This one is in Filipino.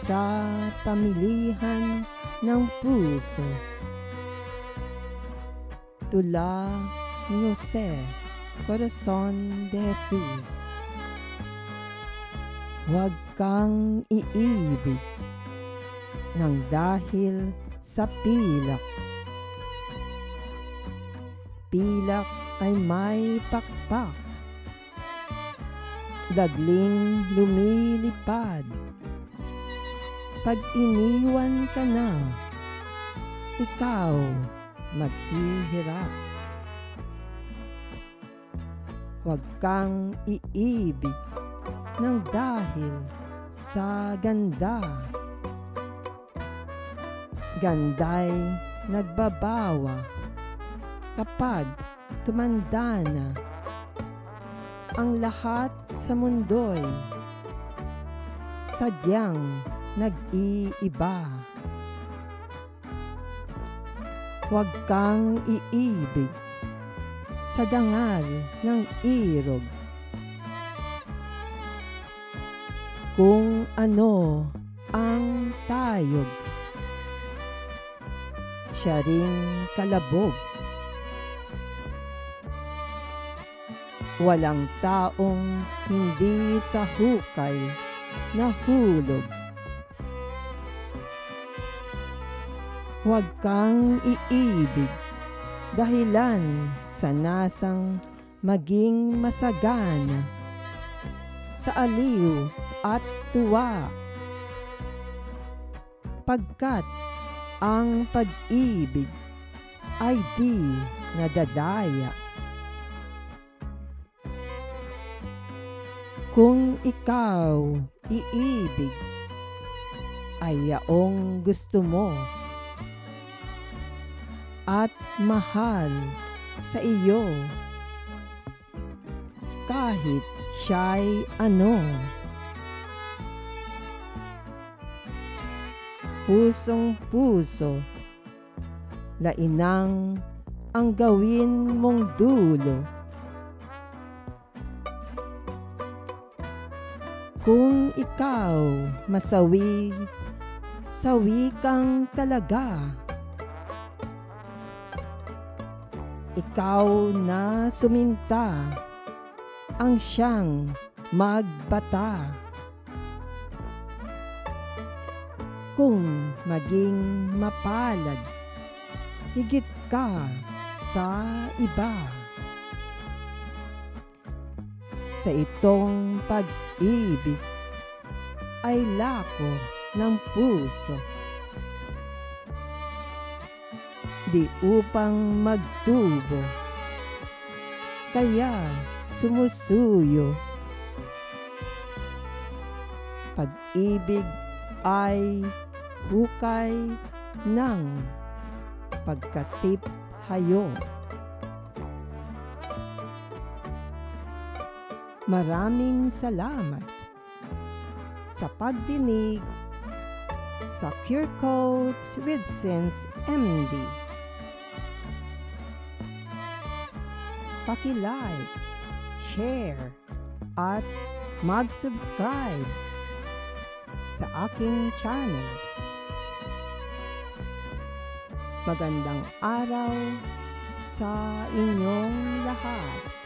sa pamilihan ng puso. Tula ni Jose, Corazon de Jesus. Huwag kang iibig nang dahil sa pilak. Pilak ay may pakpak, dagling lumilipad. Pag iniwan ka na, ikaw maghihirap. Huwag kang iibig nang dahil sa ganda. Ganda'y nagbabawa kapag tumanda na. Ang lahat sa mundo'y sadyang nag-iiba. Huwag kang iibig sa dangal ng irog. Kung ano ang tayog, siya ring kalabog. Walang taong hindi sa hukay nahulog. Huwag kang iibig dahilan sa nasang maging masagana sa aliw at tuwa, pagkat ang pag-ibig ay di nadadaya. Kung ikaw iibig, ay yaong gusto mo at mahal sa iyo, kahit siya'y ano. Pusong puso, lainang ang gawin mong dulo. Kung ikaw masawi, sawi kang talaga. Ikaw na suminta, ang siyang magbata. Kung maging mapalad, higit ka sa iba. Sa itong pag-ibig ay lako ng puso, di upang magtubo, kaya sumusuyo. Pag-ibig ay hukay ng pagkasip-hayo. Maraming salamat sa pagdinig sa Pure Quotes with Synth MD. Paki-like, share, at mag-subscribe sa aking channel. Magandang araw sa inyong lahat.